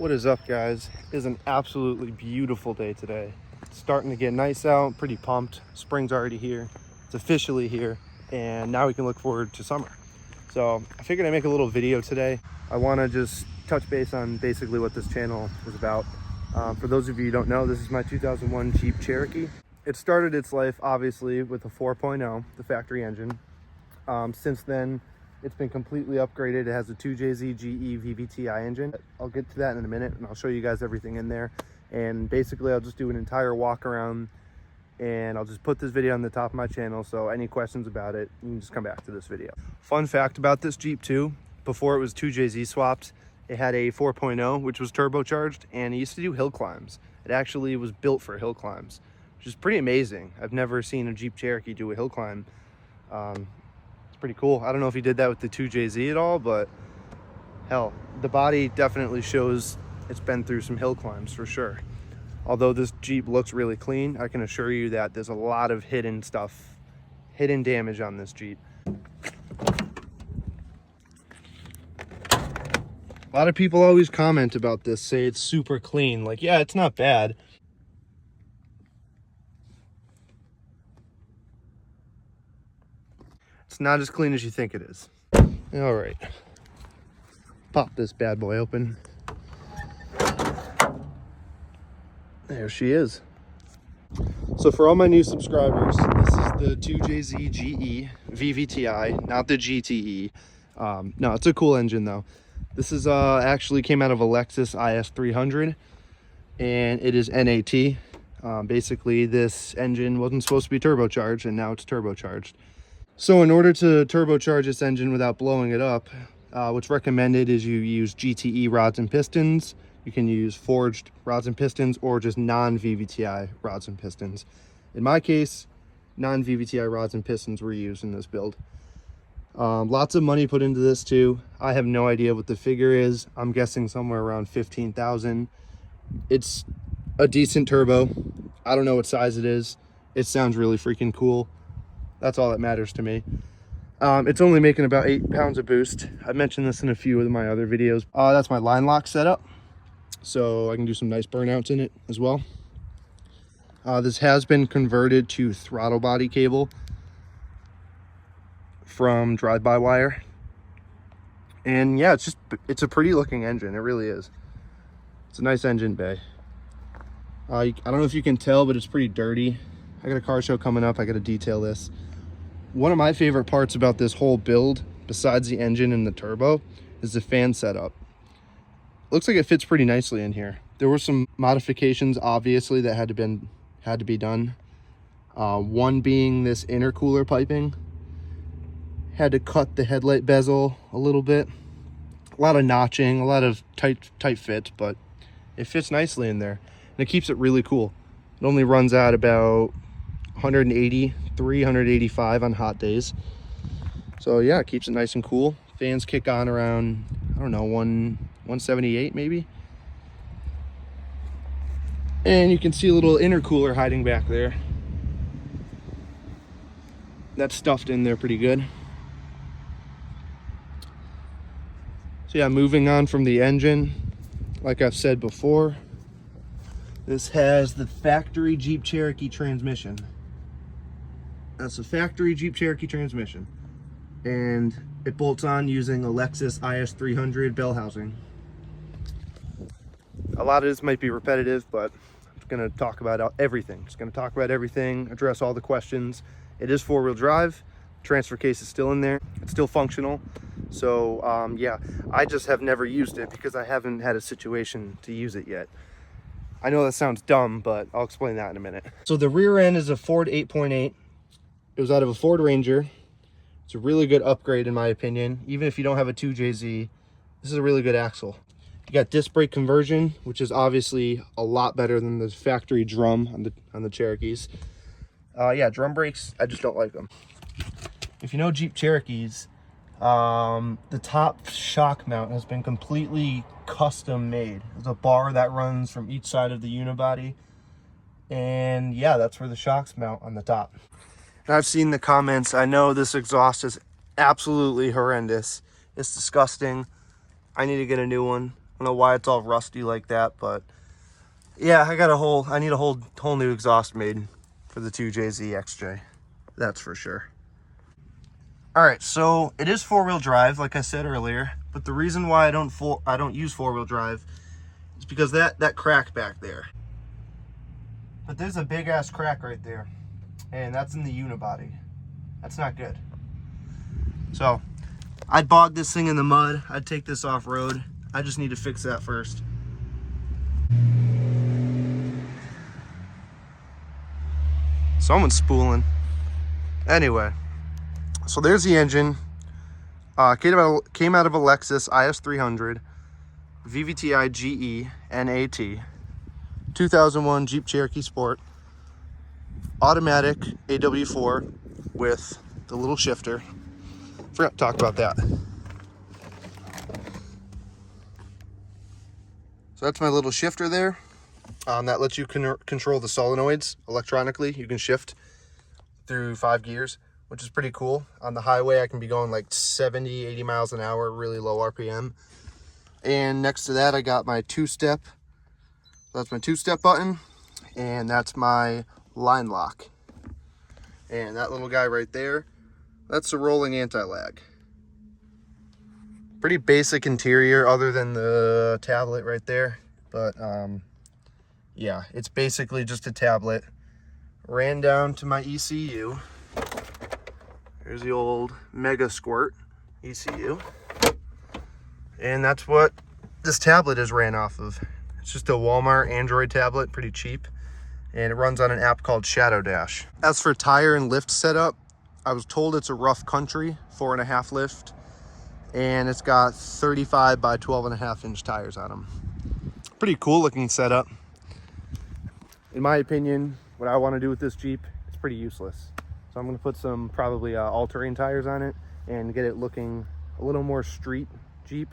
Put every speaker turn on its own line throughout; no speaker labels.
What is up, guys? It is an absolutely beautiful day today. It's starting to get nice out, pretty pumped. Spring's already here. It's officially here, and now we can look forward to summer. So I figured I'd make a little video today. I want to just touch base on basically what this channel is about. For those of you who don't know, this is my 2001 Jeep Cherokee. It started its life, obviously, with a 4.0, the factory engine. Since then, it's been completely upgraded. It has a 2JZ GE VVTi engine. I'll get to that in a minute, and I'll show you guys everything in there. And basically, I'll just do an entire walk around, and I'll just put this video on the top of my channel. So any questions about it, you can just come back to this video. Fun fact about this Jeep too, before it was 2JZ swapped, it had a 4.0, which was turbocharged, and it used to do hill climbs. It actually was built for hill climbs, which is pretty amazing. I've never seen a Jeep Cherokee do a hill climb. Pretty cool. I don't know if he did that with the 2JZ at all, but hell, the body definitely shows it's been through some hill climbs for sure. Although this Jeep looks really clean, I can assure you that there's a lot of hidden damage on this Jeep. A lot of people always comment about this, say it's super clean. Like, yeah, it's not bad. It's not as clean as you think it is. All right, pop this bad boy open. There she is. So for all my new subscribers, this is the 2JZ GE VVTi, not the GTE. No, it's a cool engine though. This is actually came out of a Lexus IS300, and it is NAT. Basically, this engine wasn't supposed to be turbocharged, and now it's turbocharged. So in order to turbocharge this engine without blowing it up, what's recommended is you use GTE rods and pistons. You can use forged rods and pistons or just non-VVTi rods and pistons. In my case, non-VVTi rods and pistons were used in this build. Lots of money put into this too. I have no idea what the figure is. I'm guessing somewhere around 15,000. It's a decent turbo. I don't know what size it is. It sounds really freaking cool. That's all that matters to me. It's only making about 8 pounds of boost. I've mentioned this in a few of my other videos. That's my line lock setup, so I can do some nice burnouts in it as well. This has been converted to throttle body cable from drive-by-wire. And yeah, it's a pretty looking engine. It really is. It's a nice engine bay. I don't know if you can tell, but it's pretty dirty. I got a car show coming up. I got to detail this. One of my favorite parts about this whole build, besides the engine and the turbo, is the fan setup. Looks like it fits pretty nicely in here. There were some modifications, obviously, that had to be done. One being this intercooler piping. Had to cut the headlight bezel a little bit. A lot of notching, a lot of tight fits, but it fits nicely in there. And it keeps it really cool. It only runs out about 183, 185 on hot days. So yeah, it keeps it nice and cool. Fans kick on around, I don't know, 178 maybe. And you can see a little intercooler hiding back there. That's stuffed in there pretty good. So yeah, moving on from the engine, like I've said before, this has the factory Jeep Cherokee transmission. That's a factory Jeep Cherokee transmission. And it bolts on using a Lexus IS300 bell housing. A lot of this might be repetitive, but I'm going to talk about everything. Just going to talk about everything, address all the questions. It is four-wheel drive. Transfer case is still in there. It's still functional. So yeah, I just have never used it because I haven't had a situation to use it yet. I know that sounds dumb, but I'll explain that in a minute. So the rear end is a Ford 8.8. It was out of a Ford Ranger. It's a really good upgrade in my opinion. Even if you don't have a 2JZ, this is a really good axle. You got disc brake conversion, which is obviously a lot better than the factory drum on the Cherokees. Yeah, drum brakes, I just don't like them. If you know Jeep Cherokees, the top shock mount has been completely custom made. There's a bar that runs from each side of the unibody, and yeah, that's where the shocks mount on the top. And I've seen the comments. I know this exhaust is absolutely horrendous. It's disgusting. I need to get a new one. don't know why it's all rusty like that, but yeah, I need a whole new exhaust made for the 2JZ XJ. That's for sure. All right, so it is 4-wheel drive, like I said earlier, but the reason why I don't use 4-wheel drive is because that crack back there. But there's a big ass crack right there, and that's in the unibody. That's not good. So I'd bog this thing in the mud. I'd take this off road. I just need to fix that first. Someone's spooling. Anyway, so there's the engine. Came out of a Lexus IS300, VVTi GE NAT, 2001 Jeep Cherokee Sport, automatic AW4 with the little shifter. Forgot to talk about that. So that's my little shifter there. That lets you control the solenoids electronically. You can shift through 5 gears, which is pretty cool. On the highway, I can be going like 70, 80 miles an hour, really low RPM. And next to that, I got my 2-step. That's my 2-step button, and that's my line lock. And that little guy right there, that's the rolling anti-lag. Pretty basic interior other than the tablet right there. But yeah, it's basically just a tablet. Ran down to my ECU. There's the old Mega Squirt ECU. And that's what this tablet is ran off of. It's just a Walmart Android tablet, pretty cheap. And it runs on an app called Shadow Dash. As for tire and lift setup, I was told it's a rough country, 4.5 lift. And it's got 35 by 12.5 inch tires on them. Pretty cool looking setup. In my opinion, what I want to do with this Jeep, it's pretty useless. So I'm going to put some probably all-terrain tires on it and get it looking a little more street Jeep.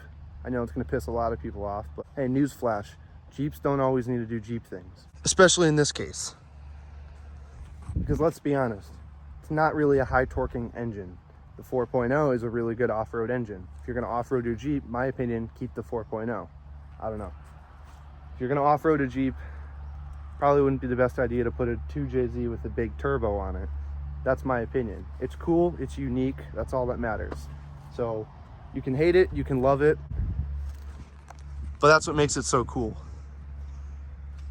I know it's going to piss a lot of people off, but hey, newsflash, Jeeps don't always need to do Jeep things, especially in this case. Because let's be honest, it's not really a high torquing engine. The 4.0 is a really good off-road engine. If you're going to off-road your Jeep, my opinion, keep the 4.0. I don't know. If you're going to off-road a Jeep, probably wouldn't be the best idea to put a 2JZ with a big turbo on it. That's my opinion. It's cool, it's unique, that's all that matters. So you can hate it, you can love it, but that's what makes it so cool.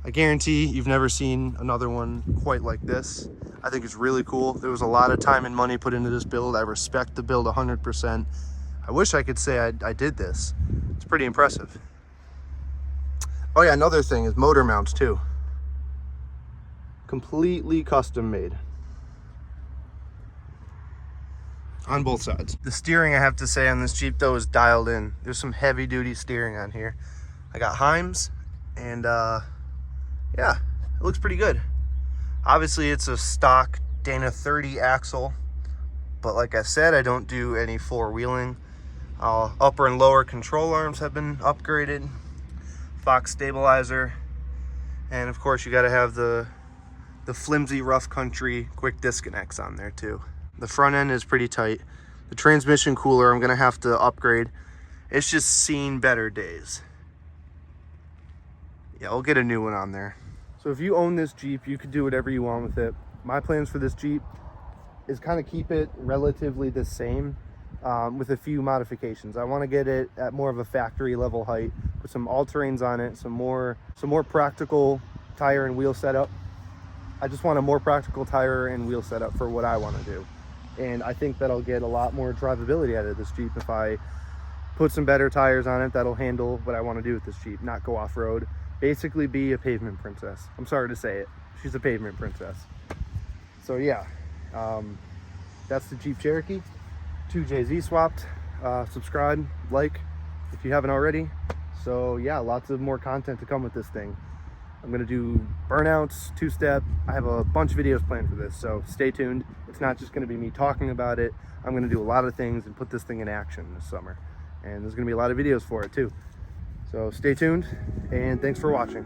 I guarantee you've never seen another one quite like this. I think it's really cool. There was a lot of time and money put into this build. I respect the build 100%. I wish I could say I did this. It's pretty impressive. Oh yeah, another thing is motor mounts too. Completely custom made. On both sides. The steering, I have to say, on this Jeep though is dialed in. There's some heavy duty steering on here. I got Heims, and yeah, it looks pretty good. Obviously it's a stock Dana 30 axle, but like I said, I don't do any four-wheeling. Upper and lower control arms have been upgraded, Fox stabilizer, and of course you got to have the flimsy rough country quick disconnects on there too. The front end is pretty tight. The transmission cooler I'm gonna have to upgrade. It's just seen better days. Yeah, we'll get a new one on there. So if you own this Jeep, you could do whatever you want with it. My plans for this Jeep is kind of keep it relatively the same with a few modifications. I want to get it at more of a factory level height, put some all-terrains on it, some more practical tire and wheel setup. I just want a more practical tire and wheel setup for what I want to do. And I think that I'll get a lot more drivability out of this Jeep if I put some better tires on it that'll handle what I want to do with this Jeep, not go off-road. Basically be a pavement princess. I'm sorry to say it. She's a pavement princess. So yeah, that's the Jeep Cherokee. 2JZ swapped. Subscribe, like if you haven't already. So yeah, lots of more content to come with this thing. I'm gonna do burnouts, 2-step. I have a bunch of videos planned for this, so stay tuned. It's not just gonna be me talking about it. I'm gonna do a lot of things and put this thing in action this summer. And there's gonna be a lot of videos for it too. So stay tuned, and thanks for watching.